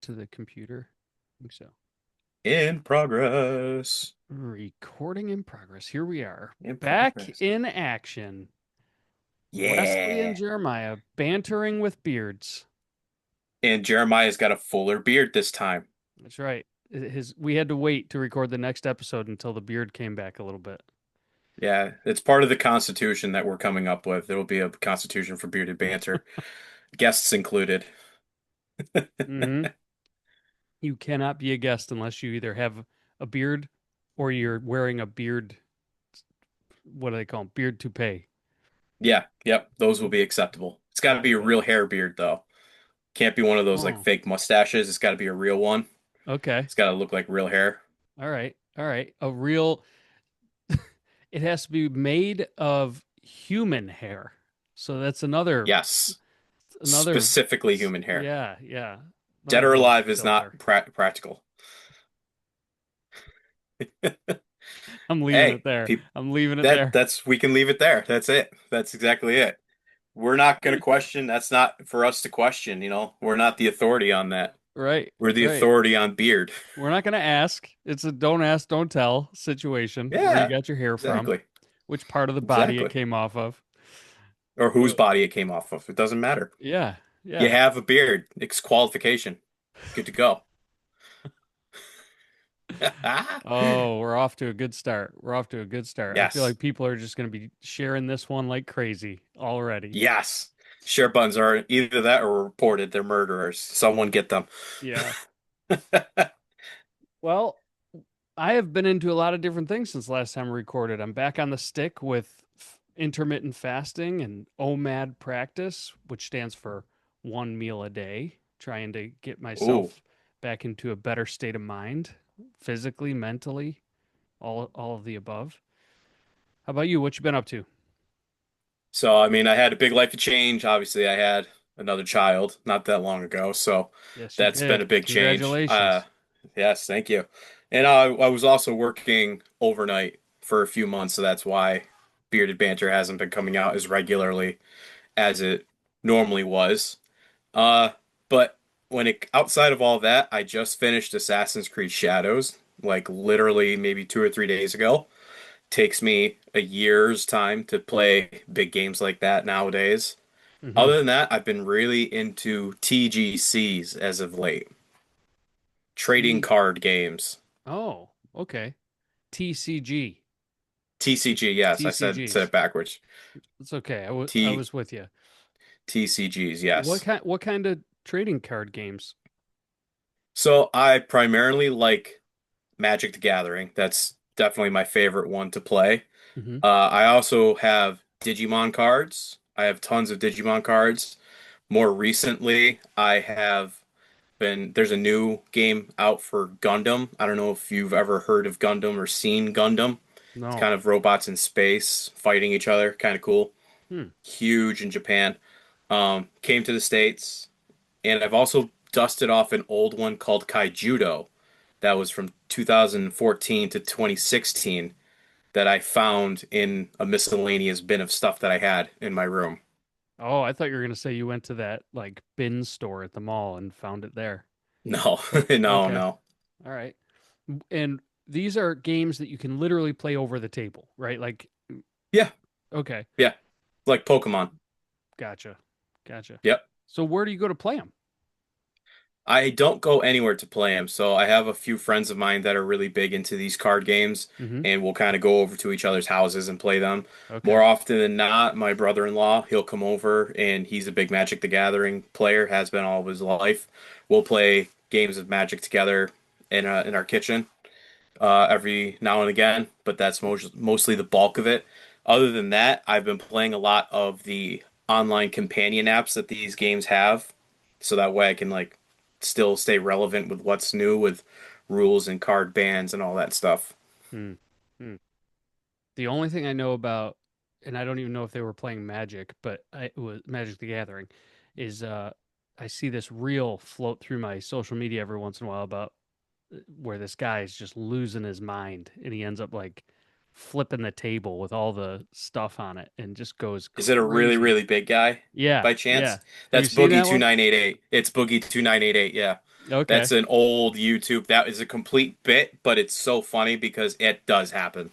to the computer. I think so. In progress. Recording in progress. Here we are. In Back progress. in action. Wesley and Yeah. Jeremiah bantering with beards. And Jeremiah's got a fuller beard this time. That's right. We had to wait to record the next episode until the beard came back a little bit. Yeah, it's part of the Constitution that we're coming up with. There will be a Constitution for bearded banter, guests included. Hmm. You cannot be a guest unless you either have a beard or you're wearing a beard. What do they call them? Beard toupee. Yeah, yep, those will be acceptable. It's got to be a Okay. real hair beard though. Can't be one of those like Oh, fake mustaches. It's got to be a real one. okay. It's got to look like real hair. All right. All right. A real, it has to be made of human hair. So that's Yes, another, specifically human hair. yeah, yeah. Dead Another or level alive of is not filter. practical. I'm leaving it Hey, there. peop I'm leaving it that there. that's we can leave it there. That's it. That's exactly it. We're not going to question. That's not for us to question, you know. We're not the authority on that. Right. We're the Right. authority on beard. We're not going to ask. It's a don't ask, don't tell situation where you Yeah, got your hair from, exactly. which part of the body it Exactly. came off of. Or whose Uh, body it came off of. It doesn't matter. yeah. You Yeah. have a beard. It's qualification. Good to go. Oh, we're off to a good start. We're off to a good start. I feel Yes. like people are just going to be sharing this one like crazy already. Yes. Share buttons are either that or reported. They're murderers. Someone get them. Yeah. Well, I have been into a lot of different things since last time we recorded. I'm back on the stick with intermittent fasting and OMAD practice, which stands for one meal a day, trying to get Ooh. myself back into a better state of mind, physically, mentally, all of the above. How about you? What you been up to? So, I mean, I had a big life change. Obviously, I had another child not that long ago, so Yes, you that's been did. a big change. Congratulations. Yes, thank you. And I was also working overnight for a few months, so that's why Bearded Banter hasn't been coming out as regularly as it normally was. Uh, but when it outside of all that, I just finished Assassin's Creed Shadows, like literally maybe 2 or 3 days ago. Takes me a year's time to play big games like that nowadays. Hmm. Other than that, I've been really into TGCs as of late. Trading T. card games. Oh, okay. TCG. TCG, yes, I said TCGs. it backwards. It's okay. I T was with you. TCGs, yes. What kind of trading card games? So I primarily like Magic the Gathering. That's definitely my favorite one to play. Hmm. I also have Digimon cards. I have tons of Digimon cards. More recently, I have there's a new game out for Gundam. I don't know if you've ever heard of Gundam or seen Gundam. It's No. kind of robots in space fighting each other, kind of cool. Hmm. Huge in Japan. Came to the States, and I've also dusted off an old one called Kaijudo that was from 2014 to 2016 that I found in a miscellaneous bin of stuff that I had in my room. Oh, I thought you were gonna say you went to that like bin store at the mall and found it there. No, Oh, no, okay. no. All right. And these are games that you can literally play over the table, right? Like, Yeah, okay, yeah. Like Pokemon. gotcha, gotcha. Yep. So where do you go to play them? I don't go anywhere to play them, so I have a few friends of mine that are really big into these card games, Hmm. and we'll kind of go over to each other's houses and play them. Okay. More often than not, my brother-in-law, he'll come over, and he's a big Magic the Gathering player, has been all of his life. We'll play games of Magic together in our kitchen every now and again, but that's mostly the bulk of it. Other than that, I've been playing a lot of the online companion apps that these games have, so that way I can like still stay relevant with what's new with rules and card bans and all that stuff. Hmm. Hmm. The only thing I know about, and I don't even know if they were playing Magic, but it was Magic the Gathering, is I see this reel float through my social media every once in a while about where this guy is just losing his mind and he ends up like flipping the table with all the stuff on it and just goes Is it a really, crazy. really big guy Yeah, by yeah. chance? Have you That's seen Boogie that one? 2988. It's Boogie 2988, yeah. Okay. That's an old YouTube. That is a complete bit, but it's so funny because it does happen.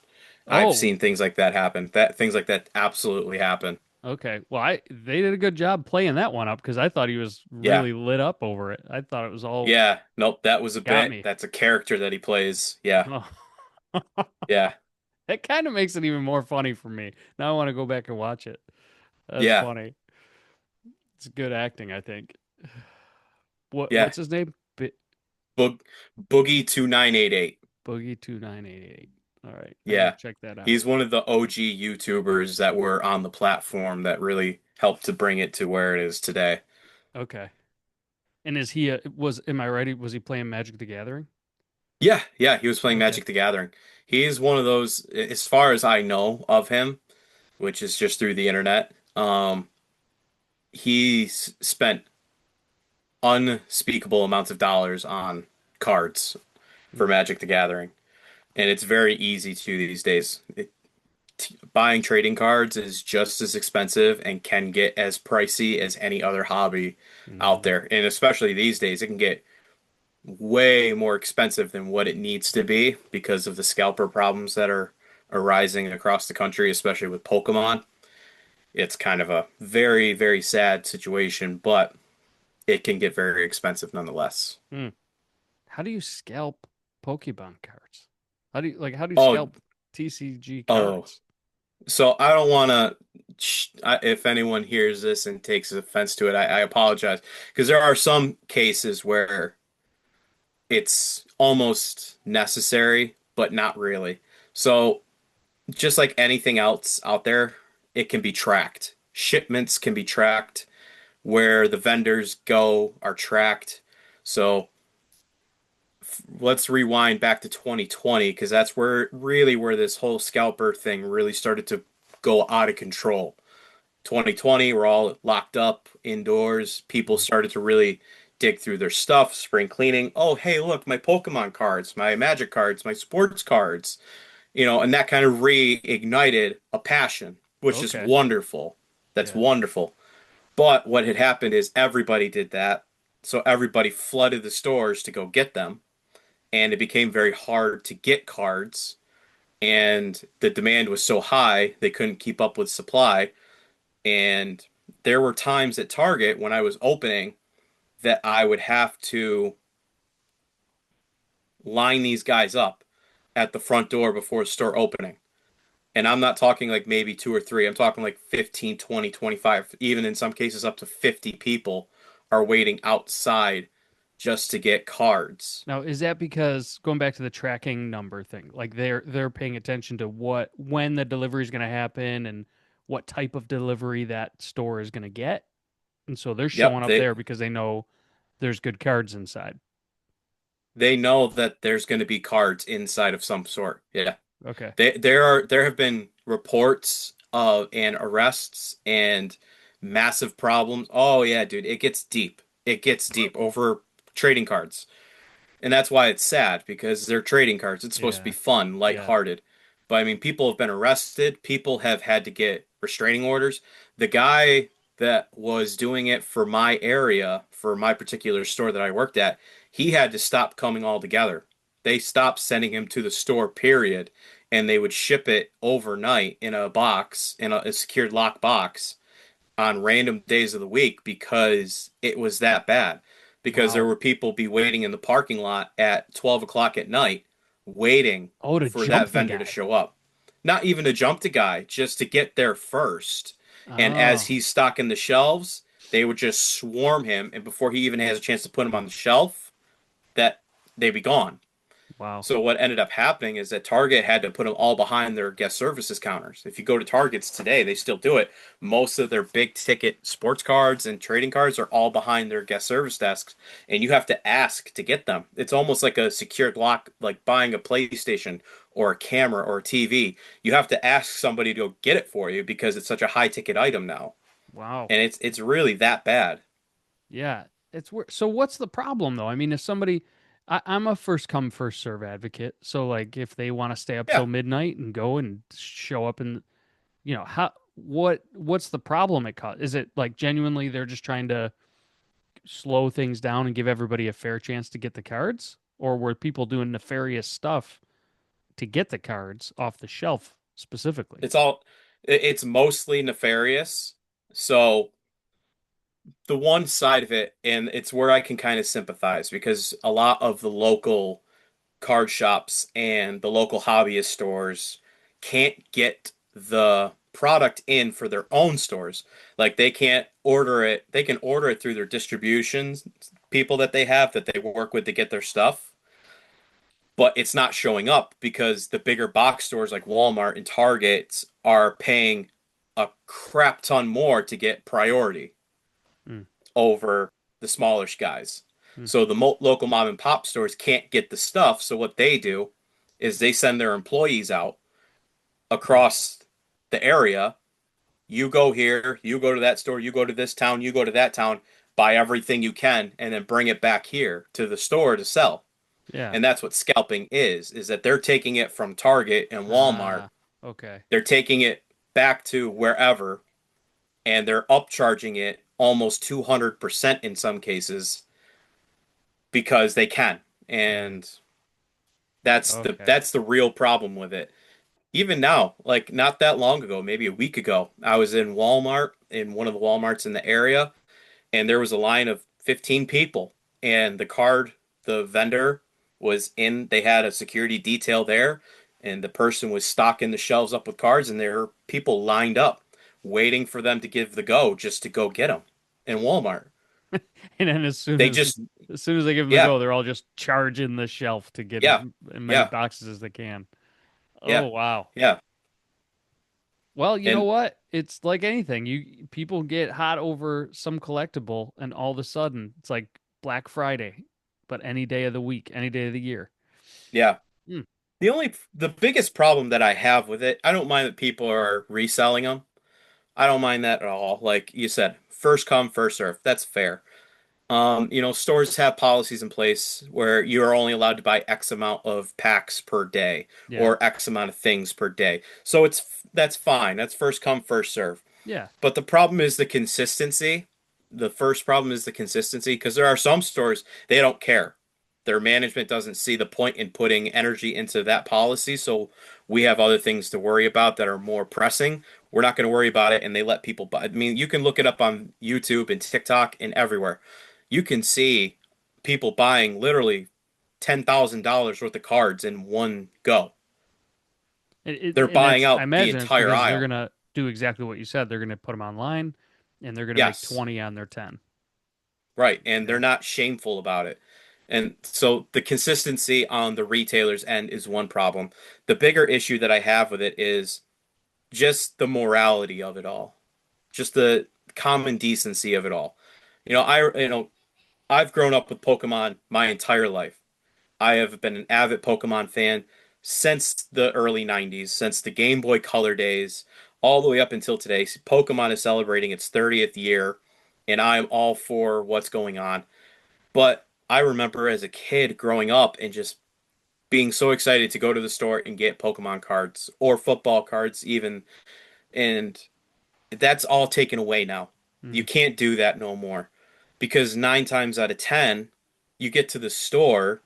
I've Oh, seen things like that happen. That things like that absolutely happen. okay. Well, I they did a good job playing that one up because I thought he was Yeah. really lit up over it. I thought it was all Yeah. Nope, that was a got bit. me. That's a character that he plays. Yeah. Oh. Yeah. That kind of makes it even more funny for me. Now I want to go back and watch it. That's Yeah. funny. It's good acting, I think. Yeah. What's his name? Boog Boogie 2988. Boogie 2988. All right, I gotta Yeah. check that out. He's one of the OG YouTubers that were on the platform that really helped to bring it to where it is today. Okay. And is he was am I right? Was he playing Magic the Gathering? Yeah, yeah, he was playing Okay. Magic the Gathering. He is one of those, as far as I know of him, which is just through the internet. He spent unspeakable amounts of dollars on cards for Hmm. Magic the Gathering, and it's very easy to these days. Buying trading cards is just as expensive and can get as pricey as any other hobby out Hmm. there, and especially these days, it can get way more expensive than what it needs to be because of the scalper problems that are arising across the country, especially with Pokémon. It's kind of a very, very sad situation, but it can get very expensive nonetheless. Hmm. How do you scalp Pokemon cards? How do you Oh, scalp TCG oh. cards? So I don't want to, if anyone hears this and takes offense to it, I apologize. Because there are some cases where it's almost necessary, but not really. So just like anything else out there, it can be tracked. Shipments can be tracked. Where the vendors go are tracked. So let's rewind back to 2020 because that's where this whole scalper thing really started to go out of control. 2020, we're all locked up indoors. People Hmm. started to really dig through their stuff, spring cleaning. Oh, hey, look, my Pokemon cards, my Magic cards, my sports cards, and that kind of reignited a passion, which is Okay. wonderful. That's Yeah. wonderful. But what had happened is everybody did that. So everybody flooded the stores to go get them. And it became very hard to get cards. And the demand was so high, they couldn't keep up with supply. And there were times at Target when I was opening that I would have to line these guys up at the front door before store opening. And I'm not talking like maybe two or three. I'm talking like 15, 20, 25, even in some cases up to 50 people are waiting outside just to get cards. Now, is that because going back to the tracking number thing, like they're paying attention to what when the delivery is going to happen and what type of delivery that store is going to get, and so they're Yep, showing up they there because they know there's good cards inside. they know that there's going to be cards inside of some sort. Yeah. Okay. There have been reports of and arrests and massive problems. Oh yeah, dude, it gets deep. It gets deep over trading cards. And that's why it's sad because they're trading cards. It's supposed to be Yeah. fun, Yeah. lighthearted. But I mean, people have been arrested. People have had to get restraining orders. The guy that was doing it for my area, for my particular store that I worked at, he had to stop coming altogether. They stopped sending him to the store, period, and they would ship it overnight in a box, in a secured lock box on random days of the week because it was that bad. Because there Wow. were people be waiting in the parking lot at 12 o'clock at night, waiting Oh, to for that jump the vendor to guy. show up. Not even to jump the guy, just to get there first. And as Oh, he's stocking the shelves, they would just swarm him. And before he even has a chance to put him on the shelf, that they'd be gone. wow. So what ended up happening is that Target had to put them all behind their guest services counters. If you go to Targets today, they still do it. Most of their big ticket sports cards and trading cards are all behind their guest service desks, and you have to ask to get them. It's almost like a secured lock, like buying a PlayStation or a camera or a TV. You have to ask somebody to go get it for you because it's such a high ticket item now, Wow. and it's really that bad. Yeah. So what's the problem though? I mean, if somebody I'm a first come first serve advocate. So like if they want to stay up Yeah, till midnight and go and show up and how what's the problem it causes? Is it like genuinely they're just trying to slow things down and give everybody a fair chance to get the cards? Or were people doing nefarious stuff to get the cards off the shelf specifically? it's all it's mostly nefarious. So the one side of it, and it's where I can kind of sympathize because a lot of the local card shops and the local hobbyist stores can't get the product in for their own stores. Like they can't order it. They can order it through their distributions people that they have that they work with to get their stuff, but it's not showing up because the bigger box stores like Walmart and Target are paying a crap ton more to get priority Mm, over the smallish guys. mm, So the local mom and pop stores can't get the stuff. So what they do is they send their employees out mm, across the area. You go here, you go to that store, you go to this town, you go to that town, buy everything you can, and then bring it back here to the store to sell. yeah. And that's what scalping is that they're taking it from Target and Walmart, Ah, okay. they're taking it back to wherever, and they're upcharging it almost 200% in some cases because they can. Mm, And that's the okay. that's the real problem with it. Even now, like not that long ago, maybe a week ago, I was in Walmart in one of the Walmarts in the area, and there was a line of 15 people, and the vendor was in, they had a security detail there, and the person was stocking the shelves up with cards, and there were people lined up waiting for them to give the go just to go get them in Walmart. And then They just, as soon as they give them the yeah, go, they're all just charging the shelf to get yeah, as many yeah, boxes as they can. yeah, Oh wow. yeah. Well, you know And what? It's like anything. You people get hot over some collectible, and all of a sudden it's like Black Friday, but any day of the week, any day of the year. yeah, Hmm. the biggest problem that I have with it, I don't mind that people are reselling them. I don't mind that at all. Like you said, first come, first serve. That's fair. Stores have policies in place where you are only allowed to buy X amount of packs per day Yeah. or X amount of things per day. So that's fine. That's first come, first serve. Yeah. But the problem is the consistency. The first problem is the consistency because there are some stores they don't care. Their management doesn't see the point in putting energy into that policy, so we have other things to worry about that are more pressing. We're not going to worry about it, and they let people buy. I mean, you can look it up on YouTube and TikTok and everywhere. You can see people buying literally $10,000 worth of cards in one go. They're And buying that's I out the imagine it's entire because they're aisle. gonna do exactly what you said. They're gonna put them online, and they're gonna make Yes. 20 on their 10. Right, and they're Yeah. not shameful about it. And so the consistency on the retailer's end is one problem. The bigger issue that I have with it is just the morality of it all. Just the common decency of it all. I've grown up with Pokemon my entire life. I have been an avid Pokemon fan since the early 90s, since the Game Boy Color days, all the way up until today. Pokemon is celebrating its 30th year, and I'm all for what's going on. But I remember as a kid growing up and just being so excited to go to the store and get Pokemon cards or football cards, even. And that's all taken away now. You Mhm. can't do that no more because nine times out of 10, you get to the store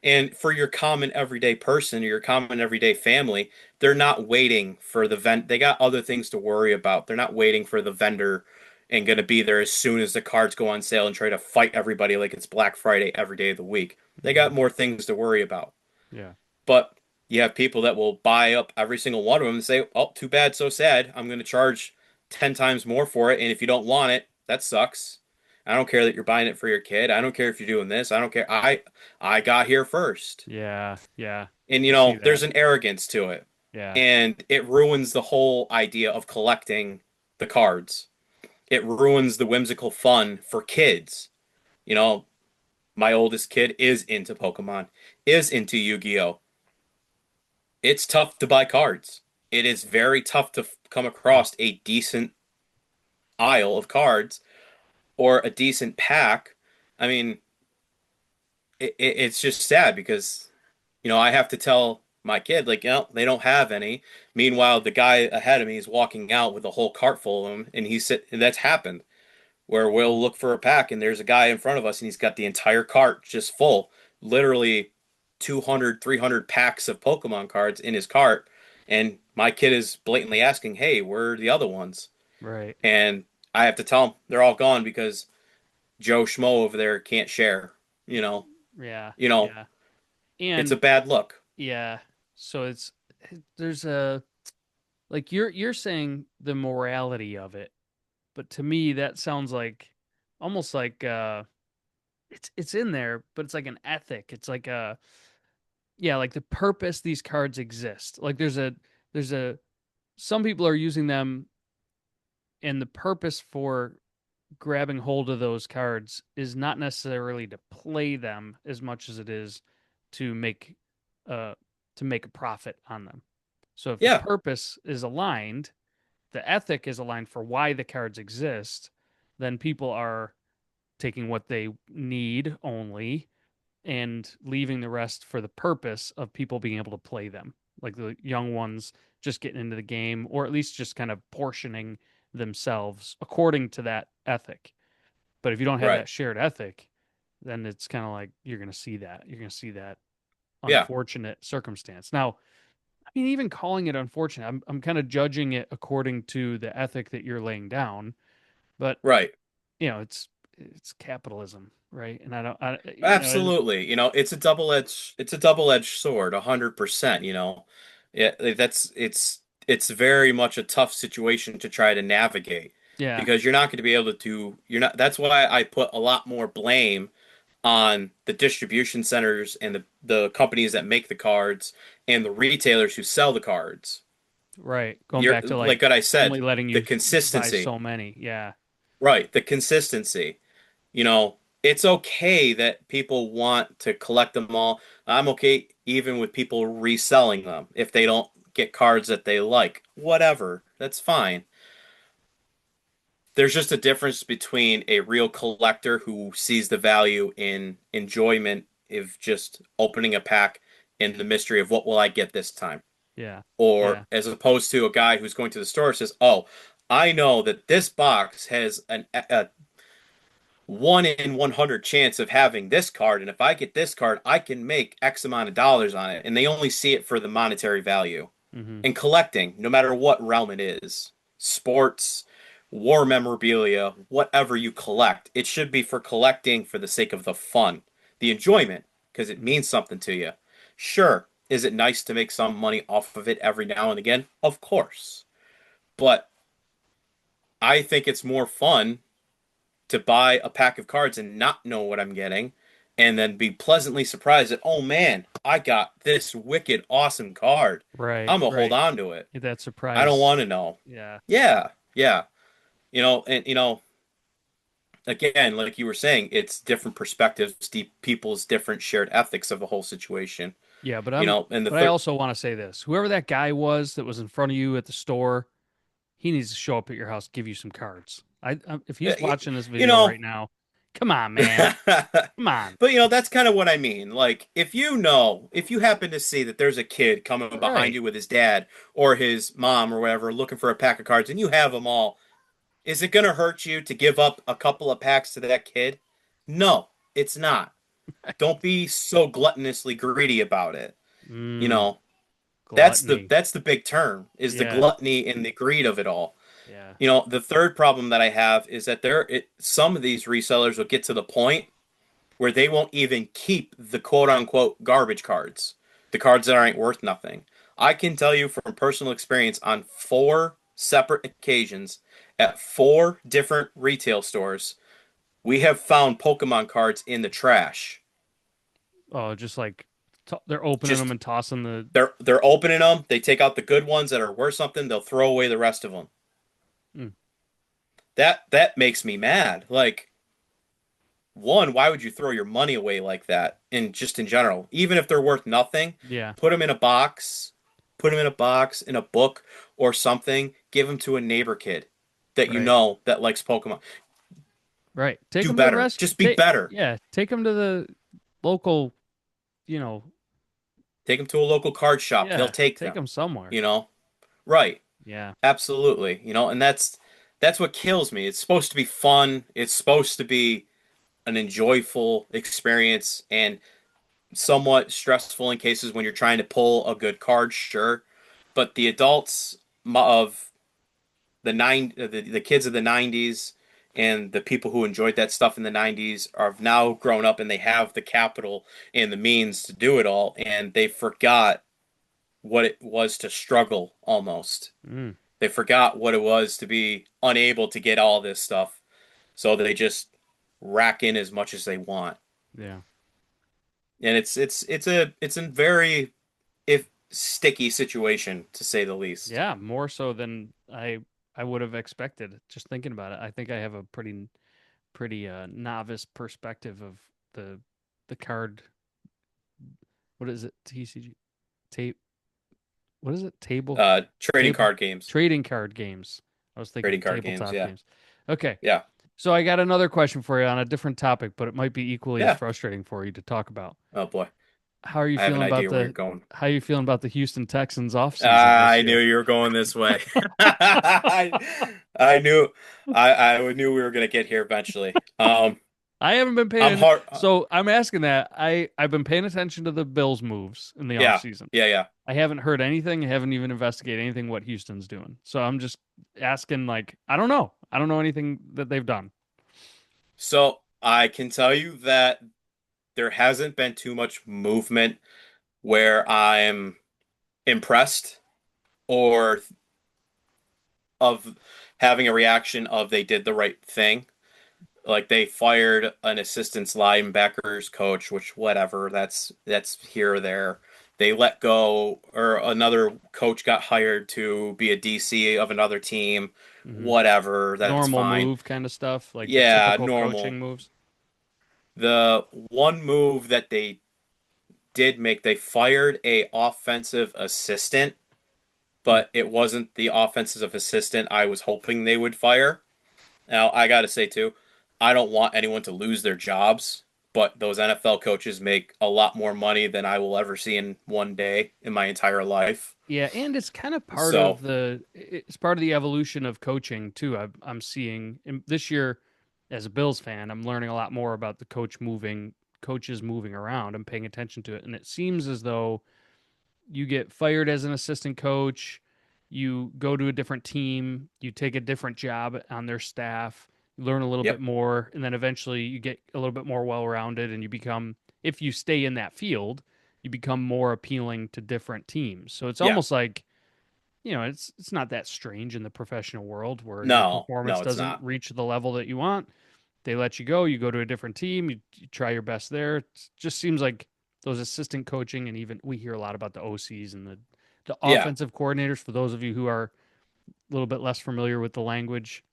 and for your common everyday person or your common everyday family, they're not waiting for the vent. They got other things to worry about. They're not waiting for the vendor and going to be there as soon as the cards go on sale and try to fight everybody like it's Black Friday every day of the week. They got Mhm. more things to worry about. Yeah. But you have people that will buy up every single one of them and say, "Oh, too bad, so sad. I'm going to charge 10 times more for it. And if you don't want it, that sucks. I don't care that you're buying it for your kid. I don't care if you're doing this. I don't care. I got here first." Yeah. Yeah. And I see there's that. an arrogance to it. Yeah. And it ruins the whole idea of collecting the cards. It ruins the whimsical fun for kids. You know, my oldest kid is into Pokemon, is into Yu-Gi-Oh! It's tough to buy cards. It is very tough to come Mm. across a decent aisle of cards or a decent pack. I mean, it's just sad because I have to tell my kid like, they don't have any. Meanwhile, the guy ahead of me is walking out with a whole cart full of them, and and that's happened where we'll look for a pack and there's a guy in front of us and he's got the entire cart just full, literally 200, 300 packs of Pokemon cards in his cart. And my kid is blatantly asking, "Hey, where are the other ones?" Right. And I have to tell him they're all gone because Joe Schmo over there can't share. You know, Yeah. you know, Yeah. it's a And bad look. yeah, so there's a like you're saying the morality of it, but to me that sounds like almost like it's in there, but it's like an ethic. It's like a yeah, like the purpose these cards exist. Like there's a some people are using them and the purpose for grabbing hold of those cards is not necessarily to play them as much as it is to make uh to make a profit on them. So if the Yeah, purpose is aligned, the ethic is aligned for why the cards exist, then people are taking what they need only and leaving the rest for the purpose of people being able to play them. Like the young ones just getting into the game, or at least just kind of portioning themselves according to that ethic. But if you don't have right. that shared ethic, then it's kind of like you're going to see that. You're going to see that Yeah, unfortunate circumstance. Now, I mean, even calling it unfortunate, I'm kind of judging it according to the ethic that you're laying down. But right. it's capitalism, right? And I don't, Absolutely. It's a double-edged sword, 100%, Yeah, it's very much a tough situation to try to navigate yeah, because you're not going to be able to you're not that's why I put a lot more blame on the distribution centers and the companies that make the cards and the retailers who sell the cards. right. Going You're back to like like what I only said, letting the you buy consistency. so many. Yeah, Right, the consistency. It's okay that people want to collect them all. I'm okay even with people reselling them if they don't get cards that they like. Whatever, that's fine. There's just a difference between a real collector who sees the value in enjoyment of just opening a pack and the mystery of what will I get this time, yeah, or yeah. as opposed to a guy who's going to the store and says, "Oh, I know that this box has a 1 in 100 chance of having this card, and if I get this card, I can make X amount of dollars on it." And they only see it for the monetary value. Hmm. And collecting, no matter what realm it is, sports, war memorabilia, whatever you collect, it should be for collecting for the sake of the fun, the enjoyment, because it means something to you. Sure, is it nice to make some money off of it every now and again? Of course. But I think it's more fun to buy a pack of cards and not know what I'm getting and then be pleasantly surprised that, oh man, I got this wicked awesome card. Right, I'm gonna hold right. on to it. Get that I don't surprise. want to know. Yeah, Yeah, yeah. And again, like you were saying, it's different perspectives, deep people's different shared ethics of the whole situation. yeah. And the But I third, also want to say this: whoever that guy was that was in front of you at the store, he needs to show up at your house, give you some cards. If he's watching this you video know, right now, come on, man, come on. But that's kind of what I mean. Like, if you happen to see that there's a kid coming behind Right. you with his dad or his mom or whatever looking for a pack of cards and you have them all, is it going to hurt you to give up a couple of packs to that kid? No, it's not. Don't be so gluttonously greedy about it. You Mm, know, gluttony. that's the big term is the Yeah, gluttony and the greed of it all. yeah. The third problem that I have is that some of these resellers will get to the point where they won't even keep the quote unquote garbage cards, the cards that aren't worth nothing. I can tell you from personal experience on 4 separate occasions at 4 different retail stores, we have found Pokemon cards in the trash. Oh, just like they're opening them Just and tossing the. they're opening them, they take out the good ones that are worth something, they'll throw away the rest of them. Mm, That makes me mad. Like, one, why would you throw your money away like that? In just in general, even if they're worth nothing, yeah. put them in a box, in a book or something. Give them to a neighbor kid that you Right. know that likes Pokemon. Right. Take Do them to the better. rest. Just be better. Yeah. Take them to the local, you know, Take them to a local card shop. They'll yeah, take take them, them somewhere. you know? Right. Yeah. Absolutely. And that's what kills me. It's supposed to be fun. It's supposed to be an enjoyable experience and somewhat stressful in cases when you're trying to pull a good card, sure. But the adults of the kids of the 90s and the people who enjoyed that stuff in the 90s are now grown up and they have the capital and the means to do it all and they forgot what it was to struggle almost. Mm, They forgot what it was to be unable to get all this stuff, so they just rack in as much as they want. yeah. And it's a very if sticky situation to say the least. Yeah, more so than I would have expected. Just thinking about it, I think I have a pretty novice perspective of the the card. What is it? TCG tape. What is it? Trading Table card games. trading card games. I was thinking Trading card games, tabletop yeah. games. Okay, Yeah. so I got another question for you on a different topic, but it might be equally as Yeah. frustrating for you to talk about. Oh boy. How are you I have an feeling about idea where you're the going. how are you feeling about the Houston Texans offseason this I knew year? you were going this way. I knew I knew we were gonna get here eventually. I haven't been I'm paying hard so I'm asking that. I've been paying attention to the Bills moves in the yeah, offseason. yeah, yeah. I haven't heard anything, I haven't even investigated anything what Houston's doing. So I'm just asking like I don't know. I don't know anything that they've done. So I can tell you that there hasn't been too much movement where I'm impressed or of having a reaction of they did the right thing. Like they fired an assistant linebackers coach, which whatever, that's here or there. They let go, or another coach got hired to be a DC of another team. Hmm. Whatever, that's Normal fine. move kind of stuff, like the Yeah, typical normal. coaching moves. The one move that they did make, they fired a offensive assistant, Hmm. but it wasn't the offensive assistant I was hoping they would fire. Now, I got to say, too, I don't want anyone to lose their jobs, but those NFL coaches make a lot more money than I will ever see in one day in my entire life. Yeah, and it's kind of part So, of it's part of the evolution of coaching too. I'm seeing this year as a Bills fan, I'm learning a lot more about the coaches moving around. I'm paying attention to it, and it seems as though you get fired as an assistant coach, you go to a different team, you take a different job on their staff, you learn a little bit yep, more, and then eventually you get a little bit more well-rounded, and you become, if you stay in that field, you become more appealing to different teams. So it's yeah, almost like, it's not that strange in the professional world where your no, performance no, it's doesn't not. reach the level that you want. They let you go to a different team, you try your best there. It just seems like those assistant coaching, and even we hear a lot about the OCs and the Yeah, offensive coordinators. For those of you who are a little bit less familiar with the language,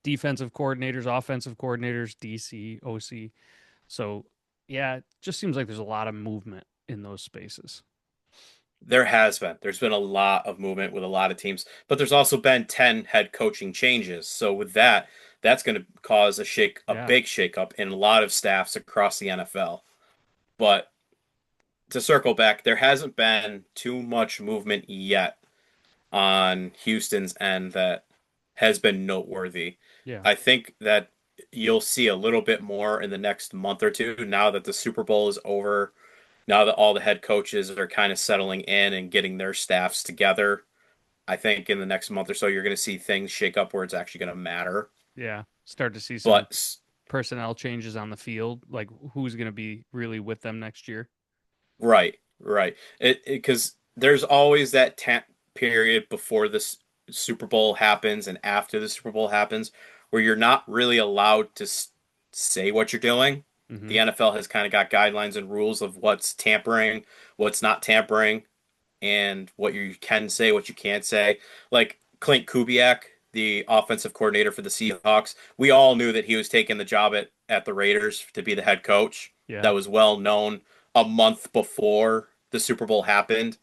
defensive coordinators, offensive coordinators, DC, OC. So yeah, it just seems like there's a lot of movement in those spaces. there has been. There's been a lot of movement with a lot of teams, but there's also been 10 head coaching changes. So with that, that's going to cause a Yeah, big shakeup in a lot of staffs across the NFL. But to circle back, there hasn't been too much movement yet on Houston's end that has been noteworthy. yeah, I think that you'll see a little bit more in the next month or two now that the Super Bowl is over, now that all the head coaches are kind of settling in and getting their staffs together. I think in the next month or so, you're going to see things shake up where it's actually going to matter. yeah. Start to see some But personnel changes on the field, like who's going to be really with them next year. right, right. It because there's always that period before this Super Bowl happens and after the Super Bowl happens where you're not really allowed to say what you're doing. Hmm. The NFL has kind of got guidelines and rules of what's tampering, what's not tampering, and what you can say, what you can't say. Like Clint Kubiak, the offensive coordinator for the Seahawks, we all knew that he was taking the job at the Raiders to be the head coach. Yeah, That was well known a month before the Super Bowl happened,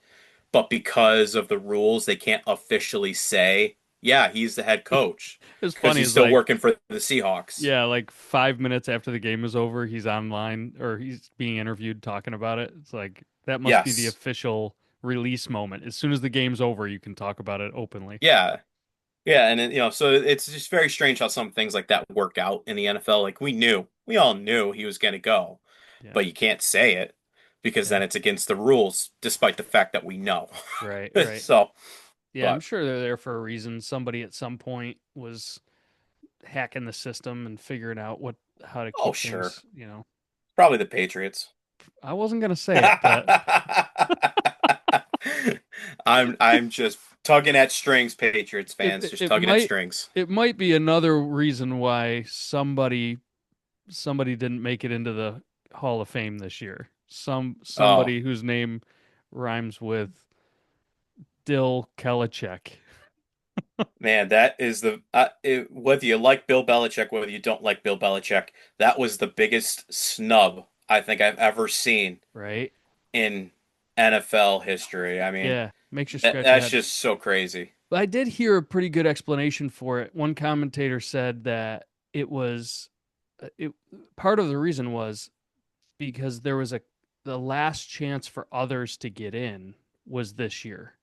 but because of the rules, they can't officially say, Yeah, he's the head coach It's because funny. he's It's still like, working for the Seahawks. yeah, like 5 minutes after the game is over, he's online or he's being interviewed talking about it. It's like that must be the Yes. official release moment. As soon as the game's over, you can talk about it openly. Yeah. Yeah, and then, so it's just very strange how some things like that work out in the NFL. Like we all knew he was going to go, Yeah, but you can't say it because then yeah, it's against the rules, despite the fact that we know. right, right. So, Yeah, I'm but sure they're there for a reason. Somebody at some point was hacking the system and figuring out what how to oh keep sure, things, you know. probably the Patriots. I wasn't gonna say it, but I'm just tugging at strings, Patriots it, fans, it just it tugging at might strings. it might be another reason why somebody didn't make it into the Hall of Fame this year. Oh Somebody whose name rhymes with Dill Kellicek, man, that is whether you like Bill Belichick, whether you don't like Bill Belichick, that was the biggest snub I think I've ever seen right? in NFL history. I mean, Yeah, makes you that, scratch your that's head. just so crazy. But I did hear a pretty good explanation for it. One commentator said that it was it part of the reason was because there was a the last chance for others to get in was this year.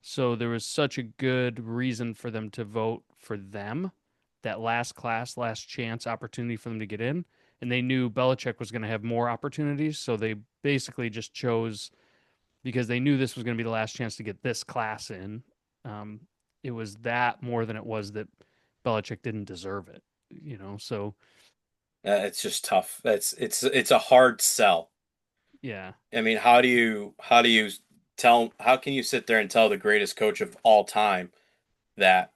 So there was such a good reason for them to vote for them, that last class, last chance opportunity for them to get in. And they knew Belichick was going to have more opportunities. So they basically just chose because they knew this was going to be the last chance to get this class in. Um, it was that more than it was that Belichick didn't deserve it, you know? So It's just tough. It's a hard sell. yeah, I mean, how do you tell how can you sit there and tell the greatest coach of all time that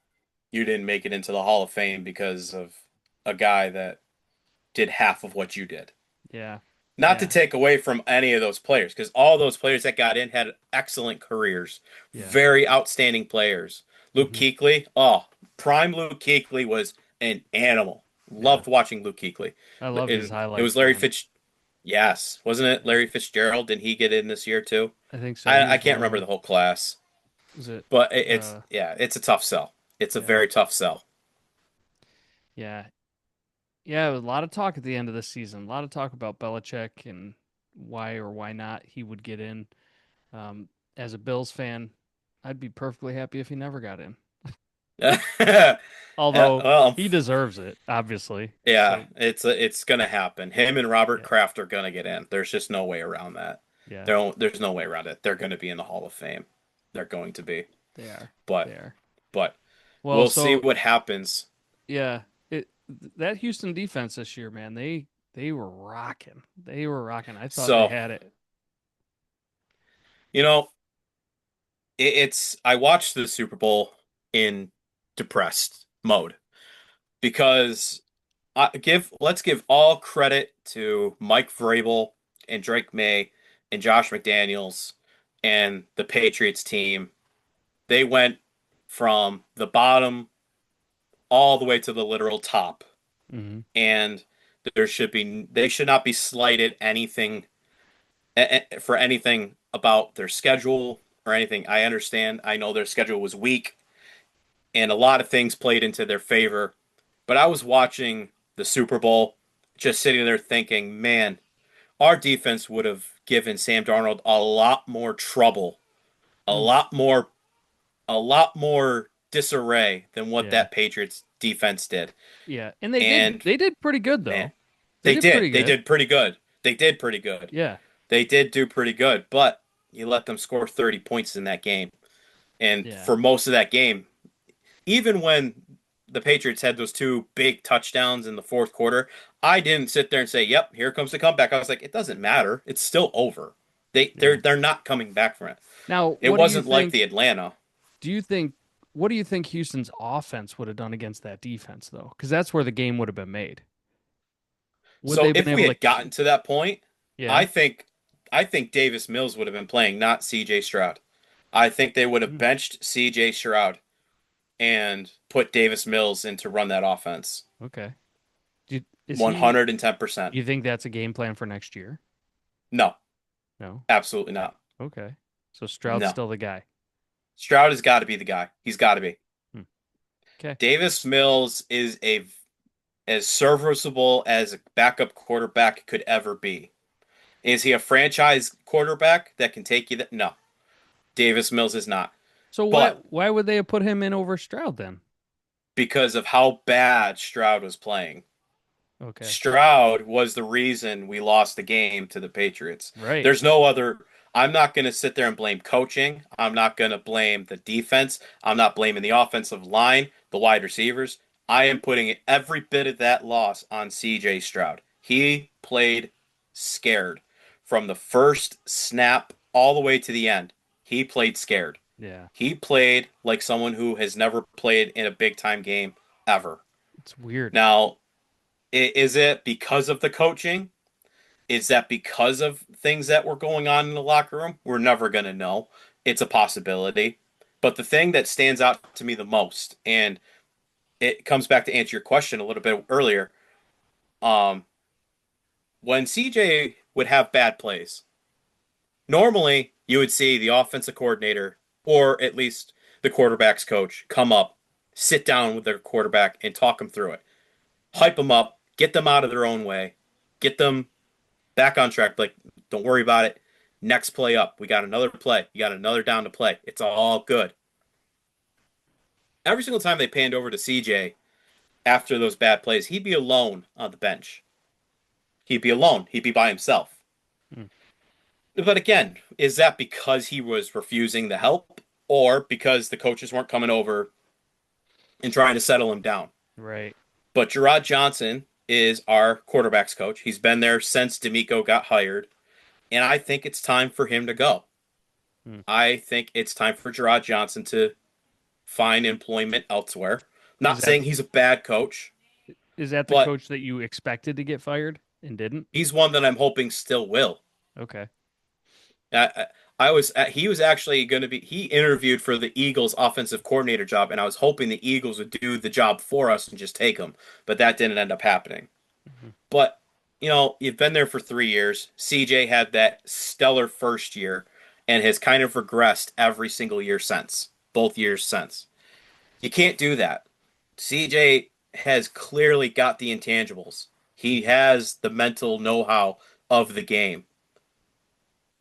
you didn't make it into the Hall of Fame because of a guy that did half of what you did? yeah, Not to yeah, take away from any of those players, because all those players that got in had excellent careers, yeah. very outstanding players. Luke Hmm. Kuechly, oh, prime Luke Kuechly was an animal. Yeah. Loved watching Luke Kuechly. I loved his It highlights, was Larry man. Fitz. Yes, wasn't it Yeah. Larry Fitzgerald? Didn't he get in this year too? I think so. He I was can't one of remember the them. whole class, Was it? but it's Uh, yeah, it's a tough sell. It's a yeah, very tough sell. yeah, yeah. It was a lot of talk at the end of the season. A lot of talk about Belichick and why or why not he would get in. Um, as a Bills fan, I'd be perfectly happy if he never got in. Yeah, Although well, he deserves it, obviously. yeah, So it's gonna happen. Him and Robert yeah, Kraft are gonna get in. There's just no way around that. yeah, There's no way around it. They're gonna be in the Hall of Fame. They're going to be. they are. They But are. but Well, we'll see so what happens. yeah, it that Houston defense this year, man, they were rocking. They were rocking. I thought they So, had it. you know, it's I watched the Super Bowl in depressed mode because let's give all credit to Mike Vrabel and Drake May and Josh McDaniels and the Patriots team. They went from the bottom all the way to the literal top, Hmm. and they should not be slighted for anything about their schedule or anything. I understand. I know their schedule was weak and a lot of things played into their favor, but I was watching the Super Bowl just sitting there thinking, man, our defense would have given Sam Darnold a lot more trouble, a Mm, lot more a lot more disarray than what yeah, that Patriots defense did. yeah, and they did. And They did pretty good man, though. They did pretty They good. did pretty good. They did pretty good. Yeah, They did do pretty good, but you let them score 30 points in that game. And yeah, for most of that game, even when the Patriots had those two big touchdowns in the fourth quarter, I didn't sit there and say, "Yep, here comes the comeback." I was like, "It doesn't matter. It's still over. yeah. They're not coming back from it." Now, It what do you wasn't like think? the Atlanta. Do you think? What do you think Houston's offense would have done against that defense though? Because that's where the game would have been made. Would they So have been if we able to? had gotten to that point, Yeah. I think I think Davis Mills would have been playing, not C.J. Stroud. I think they would have Mm, benched C.J. Stroud and put Davis Mills in to run that offense. okay. Is he? 110%. Do you think that's a game plan for next year? No, No. absolutely not. Okay. So Stroud's No. still the guy. Stroud has got to be the guy. He's got to be. Hmm. Okay. Davis Mills is a as serviceable as a backup quarterback could ever be. Is he a franchise quarterback that can take you that? No, Davis Mills is not. So why But why would they have put him in over Stroud then? because of how bad Stroud was playing, Okay. Stroud was the reason we lost the game to the Patriots. Right. There's no other. I'm not going to sit there and blame coaching. I'm not going to blame the defense. I'm not blaming the offensive line, the wide receivers. I am putting every bit of that loss on CJ Stroud. He played scared from the first snap all the way to the end. He played scared. Yeah. He played like someone who has never played in a big time game ever. It's weird. Now, is it because of the coaching? Is that because of things that were going on in the locker room? We're never going to know. It's a possibility. But the thing that stands out to me the most, and it comes back to answer your question a little bit earlier, um, when CJ would have bad plays, normally you would see the offensive coordinator or at least the quarterback's coach come up, sit down with their quarterback, and talk them through it. Hype them up, get them out of their own way, get them back on track. Like, don't worry about it. Next play up. We got another play. You got another down to play. It's all good. Every single time they panned over to CJ after those bad plays, he'd be alone on the bench. He'd be alone. He'd be by himself. Hmm. But again, is that because he was refusing the help or because the coaches weren't coming over and trying to settle him down? Right. But Gerard Johnson is our quarterback's coach. He's been there since D'Amico got hired, and I think it's time for him to go. Hmm. I think it's time for Gerard Johnson to find employment elsewhere. Is Not that saying he's a bad coach, is that the but coach that you expected to get fired and didn't? he's one that I'm hoping still will. Okay. I, I was he was actually going to be he interviewed for the Eagles offensive coordinator job, and I was hoping the Eagles would do the job for us and just take him, but that didn't end up happening. Hmm. But you've been there for 3 years. CJ had that stellar first year and has kind of regressed every single year since, both years since. You can't do that. CJ has clearly got the intangibles. He Hmm. has the mental know-how of the game.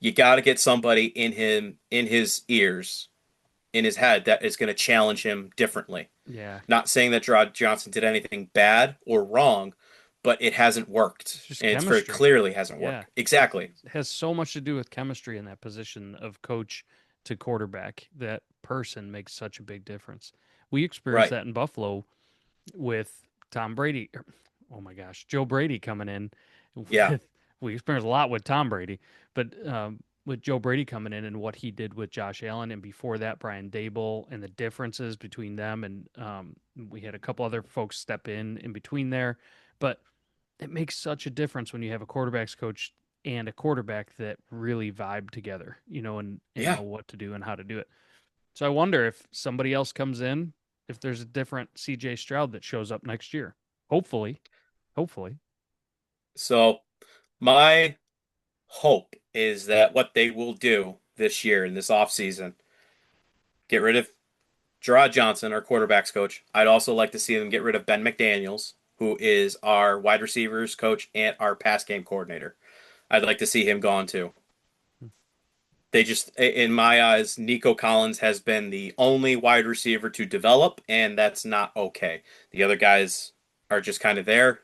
You got to get somebody in his ears, in his head that is going to challenge him differently. Yeah. Not saying that Gerard Johnson did anything bad or wrong, but it hasn't worked. It's just And it's very chemistry. clearly hasn't Yeah. worked. Exactly. It has so much to do with chemistry in that position of coach to quarterback. That person makes such a big difference. We experienced Right. that in Buffalo with Tom Brady. Oh my gosh, Joe Brady coming in. Yeah. We experienced a lot with Tom Brady, but with Joe Brady coming in and what he did with Josh Allen, and before that, Brian Dable, and the differences between them, and we had a couple other folks step in between there, but it makes such a difference when you have a quarterbacks coach and a quarterback that really vibe together, and Yeah. know what to do and how to do it. So I wonder if somebody else comes in, if there's a different CJ Stroud that shows up next year. Hopefully. Hopefully. So my hope is that what they will do this year in this offseason, get rid of Gerard Johnson, our quarterbacks coach. I'd also like to see them get rid of Ben McDaniels, who is our wide receivers coach and our pass game coordinator. I'd like to see him gone too. They just, in my eyes, Nico Collins has been the only wide receiver to develop, and that's not okay. The other guys are just kind of there,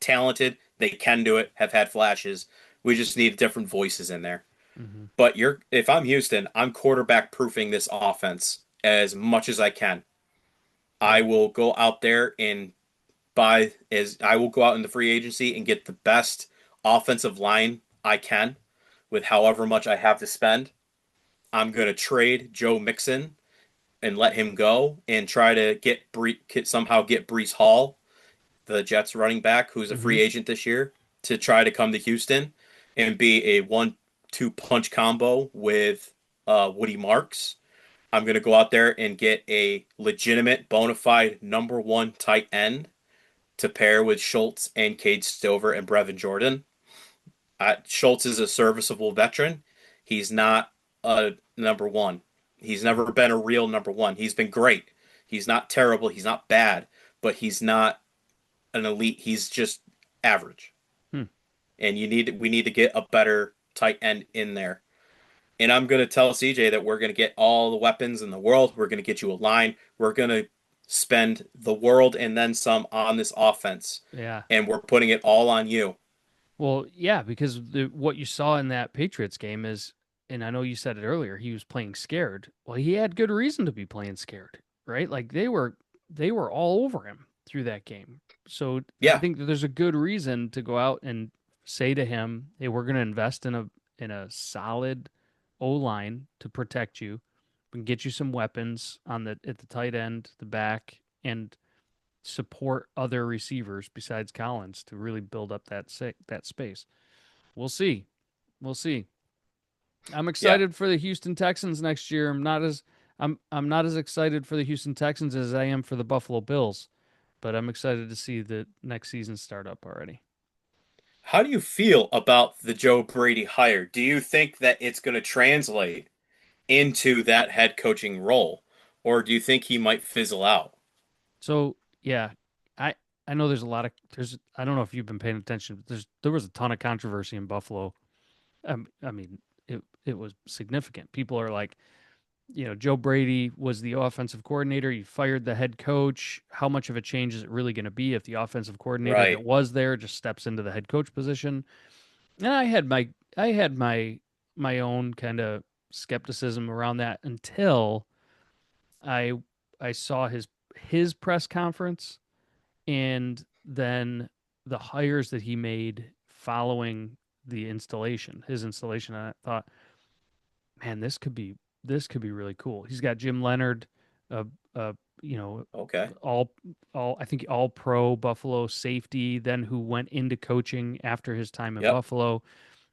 talented. They can do it, have had flashes. We just need different voices in there. Hmm. But if I'm Houston, I'm quarterback proofing this offense as much as I can. I Yeah. will go out there and I will go out in the free agency and get the best offensive line I can with however much I have to spend. I'm going to trade Joe Mixon and let him go and try to somehow get Brees Hall, the Jets running back, who's a Hmm. free agent this year, to try to come to Houston and be a 1-2 punch combo with Woody Marks. I'm going to go out there and get a legitimate, bona fide number one tight end to pair with Schultz and Cade Stover and Brevin Jordan. Schultz is a serviceable veteran. He's not a number one. He's never been a real number one. He's been great. He's not terrible. He's not bad, but he's not an elite. He's just average. Hmm. And we need to get a better tight end in there. And I'm going to tell CJ that we're going to get all the weapons in the world. We're going to get you a line. We're going to spend the world and then some on this offense. Yeah. And we're putting it all on you. Well, yeah, because what you saw in that Patriots game is, and I know you said it earlier, he was playing scared. Well, he had good reason to be playing scared, right? Like they were all over him through that game. So I Yeah, think that there's a good reason to go out and say to him, "Hey, we're going to invest in a solid O line to protect you. We can get you some weapons on the at the tight end, the back, and support other receivers besides Collins to really build up that space." We'll see. We'll see. I'm yeah. excited for the Houston Texans next year. I'm not as excited for the Houston Texans as I am for the Buffalo Bills, but I'm excited to see the next season start up already. How do you feel about the Joe Brady hire? Do you think that it's going to translate into that head coaching role, or do you think he might fizzle out? So yeah, I I know there's I don't know if you've been paying attention, but there was a ton of controversy in Buffalo. I mean it was significant. People are like, Joe Brady was the offensive coordinator. He fired the head coach. How much of a change is it really going to be if the offensive coordinator that Right. was there just steps into the head coach position? And I had my own kind of skepticism around that until I I saw his press conference and then the hires that he made following his installation. And I thought, man, this could be really cool. He's got Jim Leonard, uh, uh, you know, Okay. all I think all pro Buffalo safety, then who went into coaching after his time in Yep. Buffalo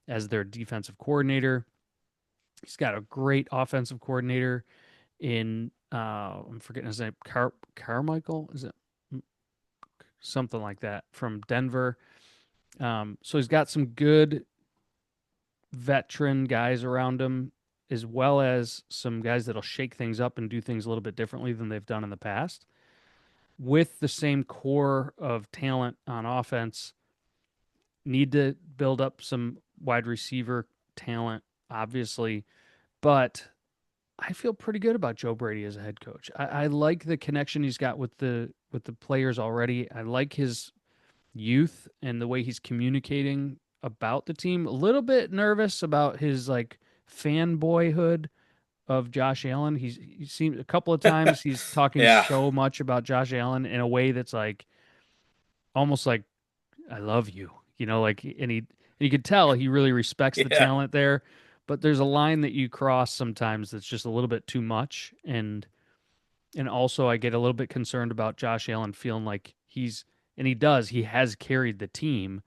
as their defensive coordinator. He's got a great offensive coordinator in I'm forgetting his name, Carmichael, is it something like that from Denver. So he's got some good veteran guys around him, as well as some guys that'll shake things up and do things a little bit differently than they've done in the past. With the same core of talent on offense, need to build up some wide receiver talent, obviously, but I feel pretty good about Joe Brady as a head coach. I like the connection he's got with the players already. I like his youth and the way he's communicating about the team. A little bit nervous about his like fanboyhood of Josh Allen. He seems a couple of times he's talking Yeah. so much about Josh Allen in a way that's like almost like I love you, like and you could tell he really respects the Yeah. talent there, but there's a line that you cross sometimes that's just a little bit too much and also I get a little bit concerned about Josh Allen feeling like he has carried the team,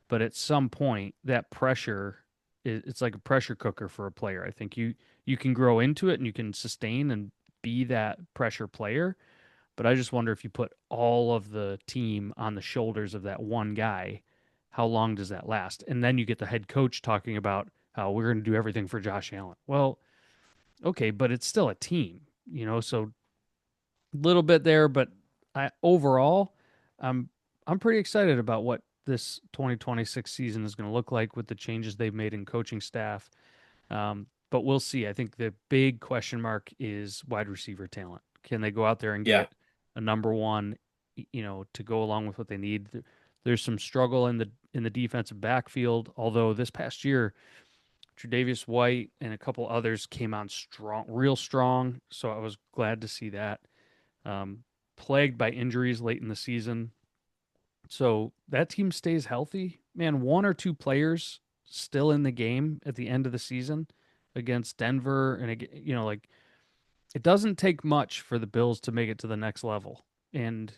but at some point that pressure it's like a pressure cooker for a player. I think you can grow into it and you can sustain and be that pressure player, but I just wonder if you put all of the team on the shoulders of that one guy, how long does that last? And then you get the head coach talking about how we're going to do everything for Josh Allen. Well, okay, but it's still a team, so little bit there, but overall, I'm I'm pretty excited about what this 2026 season is going to look like with the changes they've made in coaching staff. But we'll see. I think the big question mark is wide receiver talent. Can they go out there and Yeah. get a number one, to go along with what they need? There's some struggle in the defensive backfield, although this past year Tre'Davious White and a couple others came on strong, real strong. So I was glad to see that um, plagued by injuries late in the season. So that team stays healthy. Man, one or two players still in the game at the end of the season against Denver. And, like it doesn't take much for the Bills to make it to the next level. And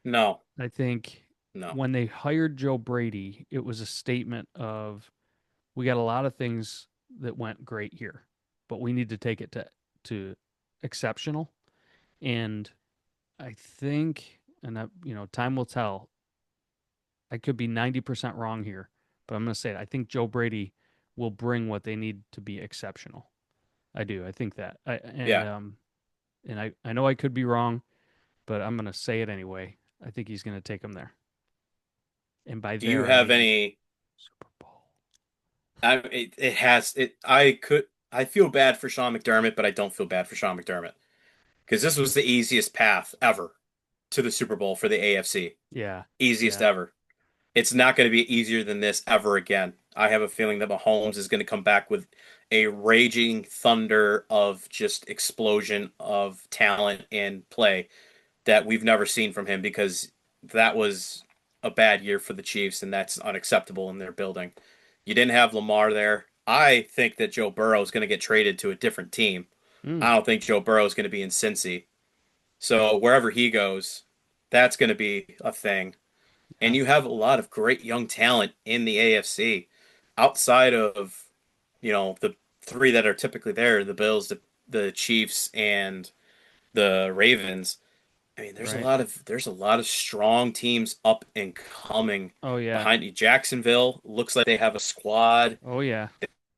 No. I think No. when they hired Joe Brady, it was a statement of we got a lot of things that went great here, but we need to take it to exceptional. And I think, and time will tell. I could be 90% wrong here, but I'm going to say it. I think Joe Brady will bring what they need to be exceptional. I do. I think that. Yeah. And I know I could be wrong. but I'm gonna say it anyway. I think he's gonna take them there, and by Do you there I have mean any? Super Bowl. It has it. I feel bad for Sean McDermott, but I don't feel bad for Sean McDermott because this was the easiest path ever to the Super Bowl for the AFC. Yeah, Easiest yeah, ever. It's not going to be easier than this ever again. I have a feeling that Mahomes is going to come back with a raging thunder of just explosion of talent and play that we've never seen from him because that was a bad year for the Chiefs and that's unacceptable in their building. You didn't have Lamar there. I think that Joe Burrow is going to get traded to a different team. mm, I don't think Joe Burrow is going to be in Cincy. So wherever he goes, that's going to be a thing. And yeah, you have a lot of great young talent in the AFC outside of, the three that are typically there, the Bills, the Chiefs, and the Ravens. I mean, right. there's a lot of strong teams up and coming Oh yeah, behind you. Jacksonville looks like they have a squad. oh yeah,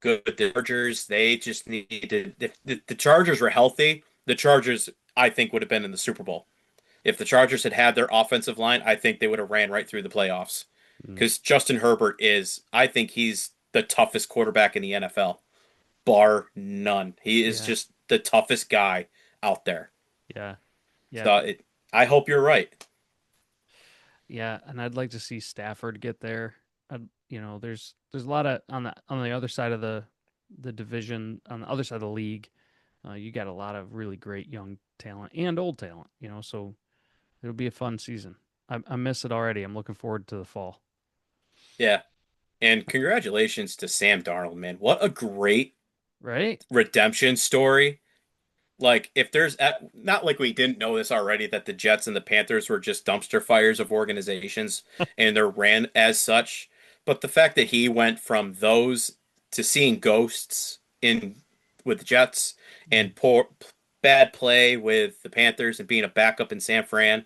Good. The Chargers, they just needed if the Chargers were healthy, the Chargers I think would have been in the Super Bowl. If the Chargers had had their offensive line, I think they would have ran right through the playoffs. mm, Because Justin Herbert I think he's the toughest quarterback in the NFL, bar none. He is yeah, just the toughest guy out there. yeah, yeah, So I hope you're right. yeah. And I'd like to see Stafford get there. There's a lot of on the other side of the division, on the other side of the league. You got a lot of really great young talent and old talent. So it'll be a fun season. I miss it already. I'm looking forward to the fall. Yeah. And congratulations to Sam Darnold, man. What a great Right? redemption story. Like, if there's not like we didn't know this already that the Jets and the Panthers were just dumpster fires of organizations and they're ran as such, but the fact that he went from those to seeing ghosts in with the Jets Mm. and poor bad play with the Panthers and being a backup in San Fran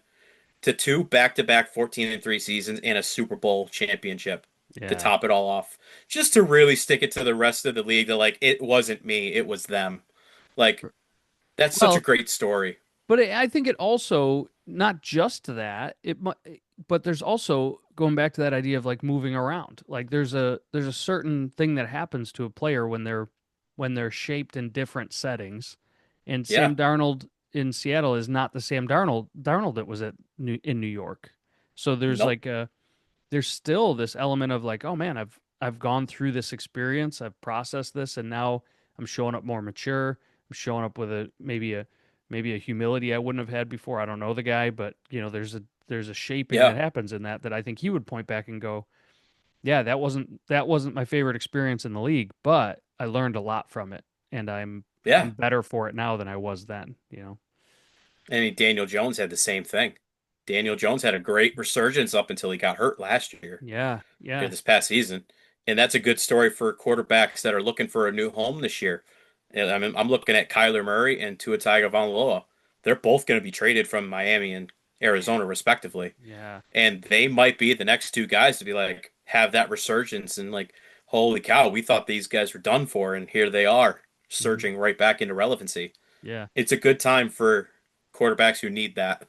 to two back-to-back 14-3 seasons and a Super Bowl championship to Yeah. top it all off. Just to really stick it to the rest of the league that like it wasn't me, it was them. Like that's such a Well, great story. but I think it also not just that but there's also going back to that idea of like moving around. Like there's a certain thing that happens to a player when they're shaped in different settings, and Yeah. Sam Darnold in Seattle is not the Sam Darnold that was in New York. So Nope. there's still this element of like, oh man, I've gone through this experience, I've processed this, and now I'm showing up more mature. I'm showing up with maybe a humility I wouldn't have had before. I don't know the guy, but there's a shaping that Yeah. happens in that I think he would point back and go, yeah, that wasn't my favorite experience in the league, but I learned a lot from it, and I'm Yeah. better for it now than I was then. I mean, Daniel Jones had the same thing. Daniel Jones had a great resurgence up until he got hurt last year, Yeah, or yeah, this past season. And that's a good story for quarterbacks that are looking for a new home this year. And I mean, I'm looking at Kyler Murray and Tua Tagovailoa. They're both going to be traded from Miami and Arizona, respectively. yeah. And they might be the next two guys to be like, have that resurgence and like, holy cow, we thought these guys were done for, and here they are, Hmm. surging right back into relevancy. Yeah. It's a good time for quarterbacks who need that.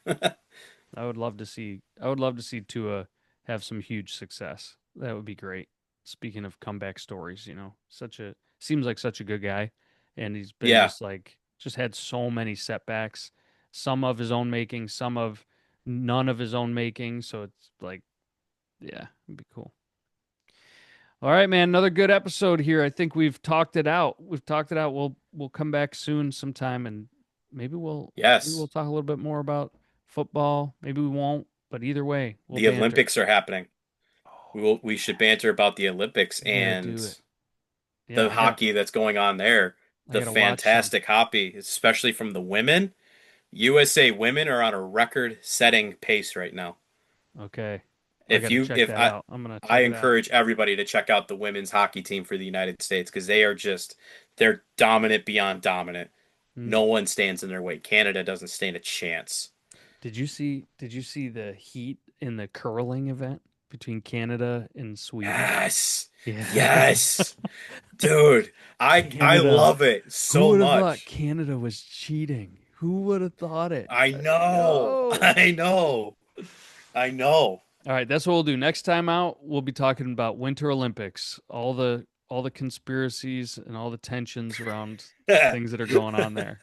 I would love to see Tua have some huge success. That would be great. Speaking of comeback stories, seems like such a good guy, and he's been Yeah, just had so many setbacks, some of his own making, some of none of his own making. So it's like, yeah, it'd be cool. All right, man, another good episode here. I think we've talked it out. We've talked it out. We'll come back soon sometime, and maybe we'll yes. talk a little bit more about football. Maybe we won't, but either way, we'll The banter. Olympics are happening. Oh, We should banter about the Olympics we gotta and do it. Yeah, the I gotta hockey that's going on there. I The gotta watch some. fantastic hockey, especially from the women. USA women are on a record-setting pace right now. Okay. I If gotta you check if that out. I'm gonna I check it out. encourage everybody to check out the women's hockey team for the United States because they're dominant beyond dominant. Hmm. No one stands in their way. Canada doesn't stand a chance. Did you see the heat in the curling event between Canada and Sweden? Yes. Yeah. Yes. Dude, I Canada. love it Who so would have thought much. Canada was cheating? Who would have thought it? I I know. know. I know. I know. All right, that's what we'll do. Next time out, we'll be talking about Winter Olympics, all the conspiracies and all the tensions around things that are going on there.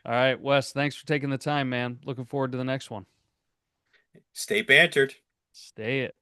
All right, Wes, thanks for taking the time, man. Looking forward to the next one. Stay bantered. Stay it.